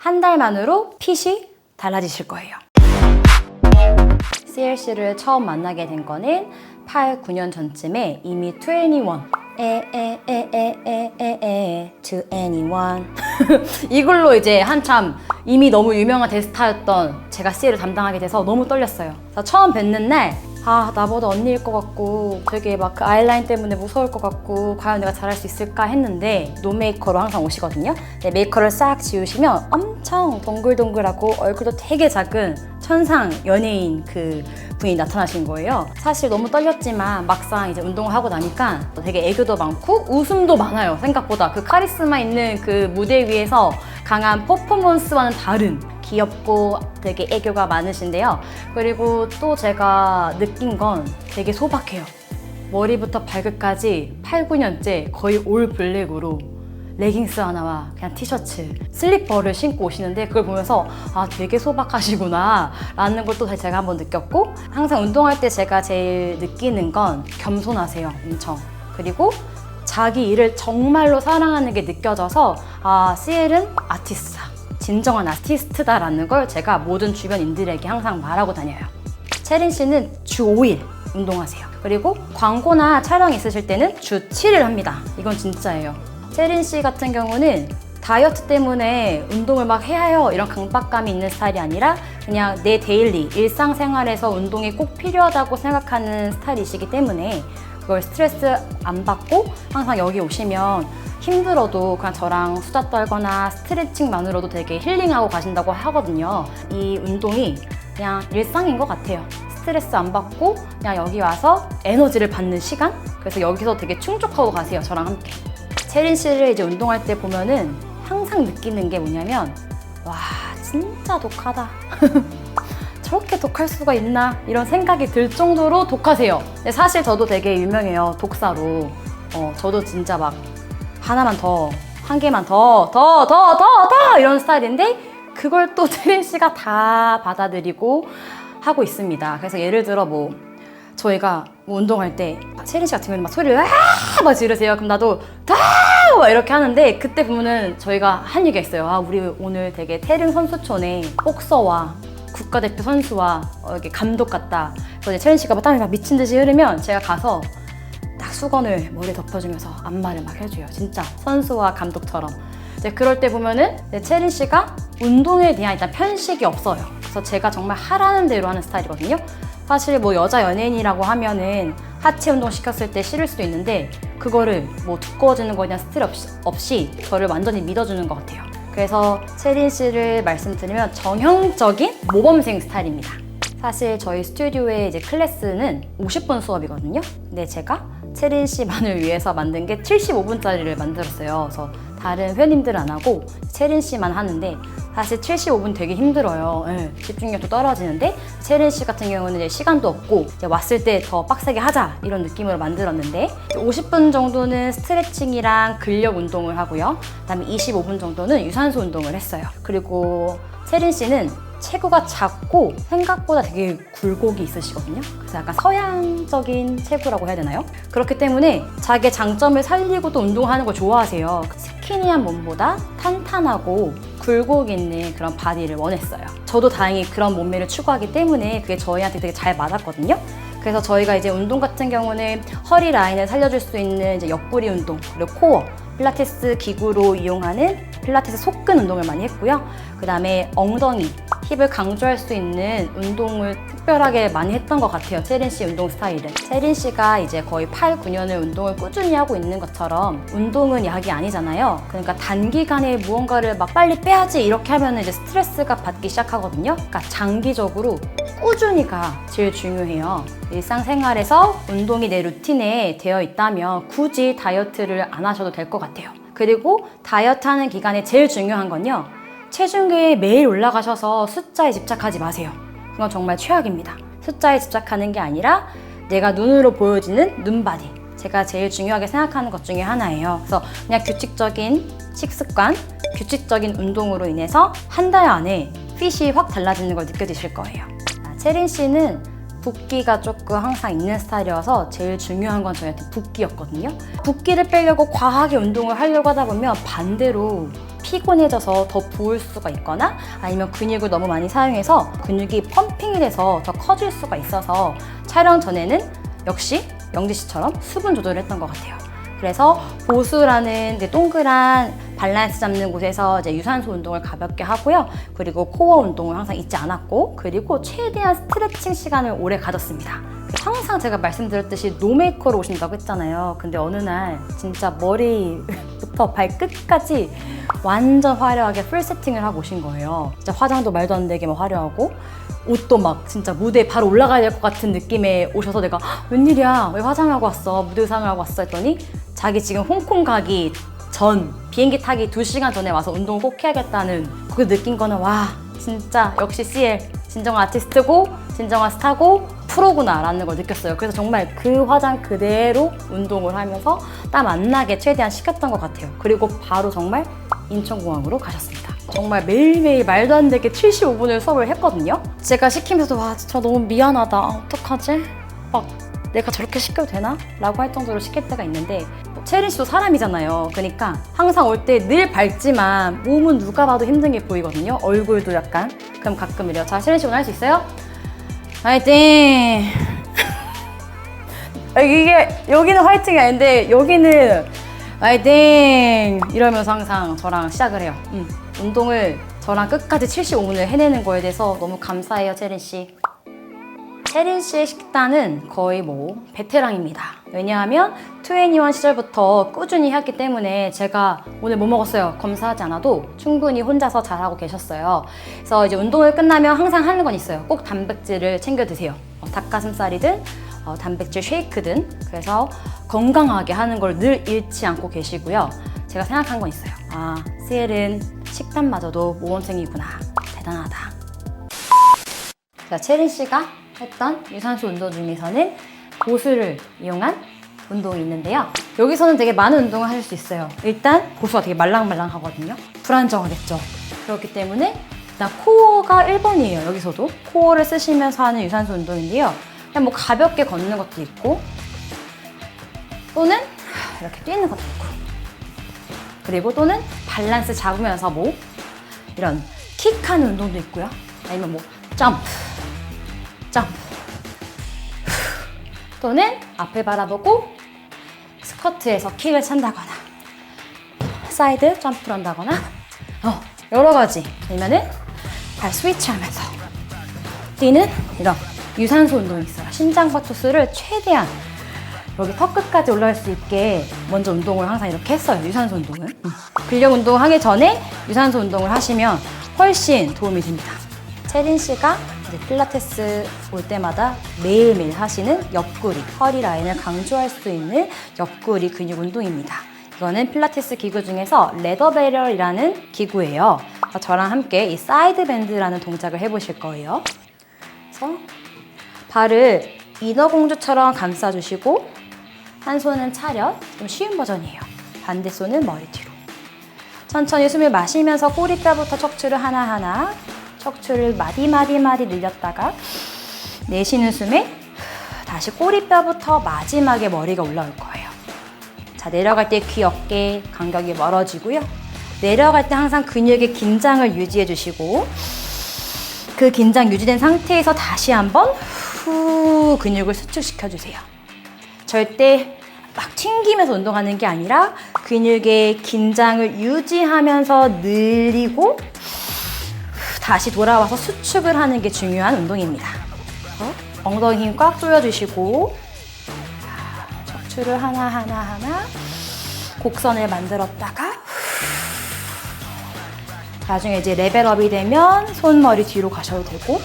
한 달만으로 핏이 달라지실 거예요. CLC를 처음 만나게 된 거는 8, 9년 전쯤에 이미 21 to anyone 이걸로 이제 한참 이미 너무 유명한 대스타였던 제가 CL을 담당하게 돼서 너무 떨렸어요. 그래서 처음 뵙는 날 나보다 언니일 것 같고 되게 막 그 아이라인 때문에 무서울 것 같고 과연 내가 잘할 수 있을까 했는데 노메이커로 항상 오시거든요. 네, 메이커를 싹 지우시면 엄청 동글동글하고 얼굴도 되게 작은 천상 연예인 그 분이 나타나신 거예요. 사실 너무 떨렸지만 막상 이제 운동을 하고 나니까 되게 애교도 많고 웃음도 많아요. 생각보다 그 카리스마 있는 그 무대 위에서 강한 퍼포먼스와는 다른 귀엽고 되게 애교가 많으신데요. 그리고 또 제가 느낀 건 되게 소박해요. 머리부터 발끝까지 8, 9년째 거의 올 블랙으로 레깅스 하나와 그냥 티셔츠, 슬리퍼를 신고 오시는데 그걸 보면서 되게 소박하시구나 라는 걸 또 제가 한번 느꼈고, 항상 운동할 때 제가 제일 느끼는 건 겸손하세요. 엄청. 그리고 자기 일을 정말로 사랑하는 게 느껴져서 CL은 아티스트다, 진정한 아티스트다라는 걸 제가 모든 주변인들에게 항상 말하고 다녀요. 채린 씨는 주 5일 운동하세요. 그리고 광고나 촬영 있으실 때는 주 7일 합니다. 이건 진짜예요. 채린 씨 같은 경우는 다이어트 때문에 운동을 막 해야 해요 이런 강박감이 있는 스타일이 아니라 그냥 내 데일리 일상생활에서 운동이 꼭 필요하다고 생각하는 스타일이시기 때문에 그걸 스트레스 안 받고 항상 여기 오시면 힘들어도 그냥 저랑 수다 떨거나 스트레칭만으로도 되게 힐링하고 가신다고 하거든요. 이 운동이 그냥 일상인 것 같아요. 스트레스 안 받고 그냥 여기 와서 에너지를 받는 시간? 그래서 여기서 되게 충족하고 가세요, 저랑 함께. 채린 씨를 이제 운동할 때 보면은 항상 느끼는 게 뭐냐면 와, 진짜 독하다. 저렇게 독할 수가 있나? 이런 생각이 들 정도로 독하세요. 근데 사실 저도 되게 유명해요, 독사로. 저도 진짜 막 하나만 더, 한 개만 더 이런 스타일인데 그걸 또 채린 씨가 다 받아들이고 하고 있습니다. 그래서 예를 들어 뭐 저희가 뭐 운동할 때 채린 씨 같은 경우는 막 소리를 막 지르세요. 그럼 나도 막 이렇게 하는데 그때 보면은 저희가 한 얘기가 있어요. 우리 오늘 되게 태릉 선수촌에 복서와 국가대표 선수와 이렇게 감독 같다. 그래서 이제 채린 씨가 막 땀이 막 미친 듯이 흐르면 제가 가서 딱 수건을 머리에 덮어주면서 안마를 막 해줘요. 진짜 선수와 감독처럼. 이제 그럴 때 보면은 채린 씨가 운동에 대한 일단 편식이 없어요. 그래서 제가 정말 하라는 대로 하는 스타일이거든요. 사실 뭐 여자 연예인이라고 하면은 하체 운동 시켰을 때 싫을 수도 있는데 그거를 뭐 두꺼워지는 거에 대한 스트레스 없이 저를 완전히 믿어주는 것 같아요. 그래서 채린 씨를 말씀드리면 정형적인 모범생 스타일입니다. 사실 저희 스튜디오의 이제 클래스는 50분 수업이거든요. 근데 제가 채린 씨만을 위해서 만든 게 75분짜리를 만들었어요. 그래서 다른 회원님들은 안 하고 채린 씨만 하는데 사실 75분 되게 힘들어요. 네, 집중력도 떨어지는데 채린 씨 같은 경우는 이제 시간도 없고 이제 왔을 때 더 빡세게 하자 이런 느낌으로 만들었는데 50분 정도는 스트레칭이랑 근력 운동을 하고요. 그다음에 25분 정도는 유산소 운동을 했어요. 그리고 채린 씨는 체구가 작고 생각보다 되게 굴곡이 있으시거든요. 그래서 약간 서양적인 체구라고 해야 되나요? 그렇기 때문에 자기의 장점을 살리고 또 운동하는 걸 좋아하세요. 스키니한 몸보다 탄탄하고 굴곡 있는 그런 바디를 원했어요. 저도 다행히 그런 몸매를 추구하기 때문에 그게 저희한테 되게 잘 맞았거든요. 그래서 저희가 이제 운동 같은 경우는 허리 라인을 살려줄 수 있는 이제 옆구리 운동, 그리고 코어, 필라테스 기구로 이용하는 필라테스 속근 운동을 많이 했고요. 그 다음에 엉덩이, 힙을 강조할 수 있는 운동을 특별하게 많이 했던 것 같아요. 채린 씨 운동 스타일은. 채린 씨가 이제 거의 8, 9년을 운동을 꾸준히 하고 있는 것처럼 운동은 약이 아니잖아요. 그러니까 단기간에 무언가를 막 빨리 빼야지 이렇게 하면 이제 스트레스가 받기 시작하거든요. 그러니까 장기적으로 꾸준히가 제일 중요해요. 일상생활에서 운동이 내 루틴에 되어 있다면 굳이 다이어트를 안 하셔도 될 것 같아요. 그리고 다이어트 하는 기간에 제일 중요한 건요, 체중계에 매일 올라가셔서 숫자에 집착하지 마세요. 그건 정말 최악입니다. 숫자에 집착하는 게 아니라 내가 눈으로 보여지는 눈바디, 제가 제일 중요하게 생각하는 것 중에 하나예요. 그래서 그냥 규칙적인 식습관, 규칙적인 운동으로 인해서 한 달 안에 핏이 확 달라지는 걸 느껴지실 거예요. 채린 씨는 붓기가 조금 항상 있는 스타일이어서 제일 중요한 건 저희한테 붓기였거든요. 붓기를 빼려고 과하게 운동을 하려고 하다 보면 반대로 피곤해져서 더 부을 수가 있거나 아니면 근육을 너무 많이 사용해서 근육이 펌핑이 돼서 더 커질 수가 있어서 촬영 전에는 역시 영지 씨처럼 수분 조절을 했던 것 같아요. 그래서 보수라는 이제 동그란 밸런스 잡는 곳에서 이제 유산소 운동을 가볍게 하고요. 그리고 코어 운동을 항상 잊지 않았고, 그리고 최대한 스트레칭 시간을 오래 가졌습니다. 항상 제가 말씀드렸듯이 노메이커로 오신다고 했잖아요. 근데 어느 날 진짜 머리부터 발끝까지 완전 화려하게 풀 세팅을 하고 오신 거예요. 진짜 화장도 말도 안 되게 막 화려하고 옷도 막 진짜 무대에 바로 올라가야 될 것 같은 느낌에 오셔서 내가 웬일이야, 왜 화장하고 왔어, 무대 의상을 하고 왔어 했더니 자기 지금 홍콩 가기 전 비행기 타기 2시간 전에 와서 운동을 꼭 해야겠다는, 그게 느낀 거는 와 진짜 역시 CL 진정한 아티스트고 진정한 스타고 프로구나 라는 걸 느꼈어요. 그래서 정말 그 화장 그대로 운동을 하면서 땀 안 나게 최대한 시켰던 것 같아요. 그리고 바로 정말 인천공항으로 가셨습니다. 정말 매일매일 말도 안 되게 75분을 수업을 했거든요. 제가 시키면서도 와 진짜 너무 미안하다, 어떡하지? 막 내가 저렇게 시켜도 되나? 라고 할 정도로 시킬 때가 있는데 채린 씨도 사람이잖아요. 그러니까 항상 올 때 늘 밝지만 몸은 누가 봐도 힘든 게 보이거든요. 얼굴도 약간. 그럼 가끔 이래요. 자, 채린 씨 오늘 할 수 있어요? 화이팅! 이게 여기는 화이팅이 아닌데 여기는 화이팅! 이러면서 항상 저랑 시작을 해요. 운동을 저랑 끝까지 75분을 해내는 거에 대해서 너무 감사해요, 채린 씨. 채린 씨의 식단은 거의 뭐 베테랑입니다. 왜냐하면 2NE1 시절부터 꾸준히 했기 때문에 제가 오늘 뭐 먹었어요? 검사하지 않아도 충분히 혼자서 잘하고 계셨어요. 그래서 이제 운동을 끝나면 항상 하는 건 있어요. 꼭 단백질을 챙겨 드세요. 닭가슴살이든 단백질 쉐이크든. 그래서 건강하게 하는 걸 늘 잃지 않고 계시고요. 제가 생각한 건 있어요. 아, CL은 식단마저도 모범생이구나. 대단하다. 자, 채린 씨가 했던 유산소 운동 중에서는 보수를 이용한 운동이 있는데요. 여기서는 되게 많은 운동을 하실 수 있어요. 일단 보수가 되게 말랑말랑하거든요. 불안정하겠죠. 그렇기 때문에 일단 코어가 1번이에요. 여기서도 코어를 쓰시면서 하는 유산소 운동인데요. 그냥 뭐 가볍게 걷는 것도 있고 또는 이렇게 뛰는 것도 있고, 그리고 또는 밸런스 잡으면서 뭐 이런 킥하는 운동도 있고요. 아니면 뭐 점프 또는 앞을 바라보고 스쿼트에서 킥을 찬다거나 사이드 점프를 한다거나 여러 가지. 아니면은 발 스위치하면서 뛰는 이런 유산소 운동이 있어요. 심장과 투수를 최대한 여기 턱끝까지 올라갈 수 있게 먼저 운동을 항상 이렇게 했어요. 유산소 운동은. 근력 운동 하기 전에 유산소 운동을 하시면 훨씬 도움이 됩니다. 채린 씨가 이제 필라테스 올 때마다 매일매일 하시는 옆구리, 허리 라인을 강조할 수 있는 옆구리 근육 운동입니다. 이거는 필라테스 기구 중에서 레더 베럴이라는 기구예요. 저랑 함께 이 사이드 밴드라는 동작을 해보실 거예요. 그래서 발을 인어공주처럼 감싸주시고 한 손은 차렷, 좀 쉬운 버전이에요. 반대 손은 머리 뒤로. 천천히 숨을 마시면서 꼬리뼈부터 척추를 하나하나, 척추를 마디마디 늘렸다가 내쉬는 숨에 다시 꼬리뼈부터 마지막에 머리가 올라올 거예요. 자, 내려갈 때 귀, 어깨 간격이 멀어지고요. 내려갈 때 항상 근육의 긴장을 유지해 주시고 그 긴장 유지된 상태에서 다시 한번 후 근육을 수축시켜 주세요. 절대 막 튕기면서 운동하는 게 아니라 근육의 긴장을 유지하면서 늘리고 다시 돌아와서 수축을 하는 게 중요한 운동입니다. 엉덩이 힘 꽉 조여주시고 척추를 하나 곡선을 만들었다가 나중에 이제 레벨업이 되면 손머리 뒤로 가셔도 되고,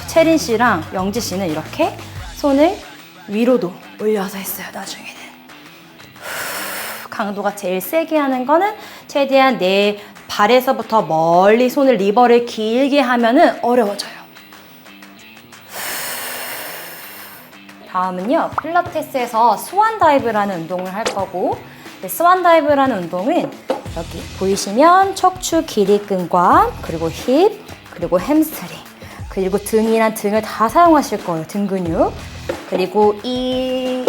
채린 씨랑 영지 씨는 이렇게 손을 위로도 올려서 했어요. 나중에는 강도가 제일 세게 하는 거는 최대한 내 발에서부터 멀리 손을 리버를 길게 하면은 어려워져요. 다음은요, 필라테스에서 스완 다이브라는 운동을 할 거고, 스완 다이브라는 운동은 여기 보이시면 척추 길이끈과 그리고 힙, 그리고 햄스트링, 그리고 등이랑 등을 다 사용하실 거예요. 등 근육. 그리고 이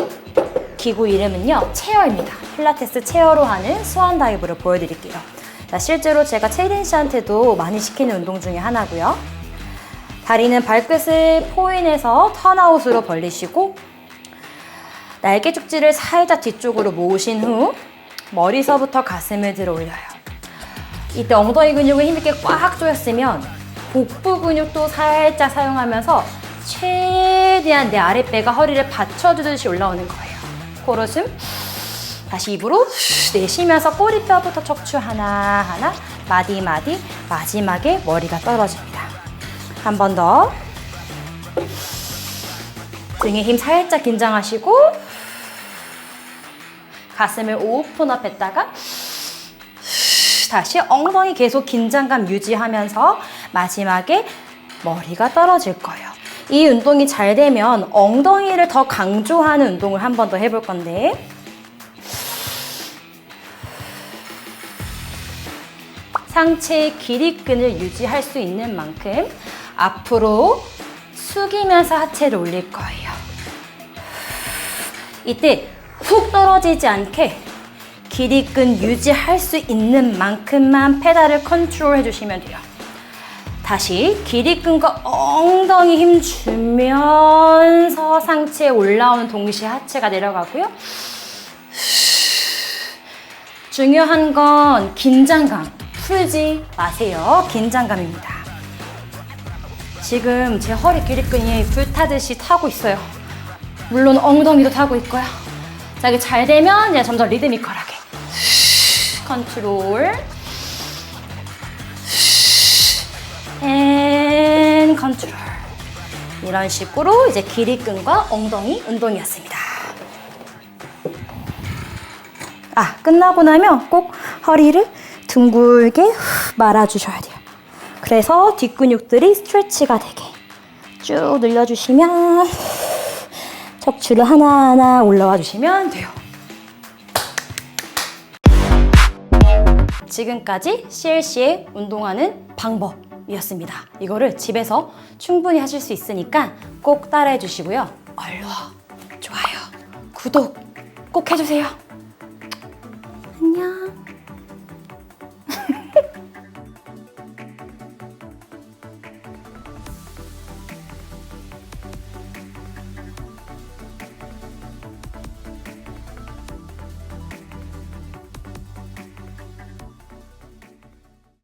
기구 이름은요, 체어입니다. 필라테스 체어로 하는 스완 다이브를 보여드릴게요. 자, 실제로 제가 채린 씨한테도 많이 시키는 운동 중에 하나고요. 다리는 발끝을 포인해서 턴아웃으로 벌리시고 날개 축지를 살짝 뒤쪽으로 모으신 후 머리서부터 가슴을 들어 올려요. 이때 엉덩이 근육을 힘있게 꽉 조였으면 복부 근육도 살짝 사용하면서 최대한 내 아랫배가 허리를 받쳐주듯이 올라오는 거예요. 코로 숨, 다시 입으로 내쉬면서 꼬리뼈부터 척추 하나하나, 마디마디, 마지막에 머리가 떨어집니다. 한 번 더. 등에 힘 살짝 긴장하시고 가슴을 오픈업 했다가 다시 엉덩이 계속 긴장감 유지하면서 마지막에 머리가 떨어질 거예요. 이 운동이 잘 되면 엉덩이를 더 강조하는 운동을 한 번 더 해볼 건데 상체의 길이끈을 유지할 수 있는 만큼 앞으로 숙이면서 하체를 올릴 거예요. 이때 훅 떨어지지 않게 길이끈 유지할 수 있는 만큼만 페달을 컨트롤 해주시면 돼요. 다시 길이끈과 엉덩이 힘 주면서 상체에 올라오는 동시에 하체가 내려가고요. 중요한 건 긴장감 풀지 마세요. 긴장감입니다. 지금 제 허리 길이끈이 불타듯이 타고 있어요. 물론 엉덩이도 타고 있고요. 자, 이게 잘 되면 이제 점점 리드미컬하게 컨트롤 앤 컨트롤 이런 식으로 이제 길이끈과 엉덩이 운동이었습니다. 끝나고 나면 꼭 허리를 둥글게 말아주셔야 돼요. 그래서 뒷근육들이 스트레치가 되게 쭉 늘려주시면 척추를 하나하나 올라와 주시면 돼요. 지금까지 CLC의 운동하는 방법이었습니다. 이거를 집에서 충분히 하실 수 있으니까 꼭 따라해 주시고요. 얼른 좋아요, 구독 꼭 해주세요. 안녕.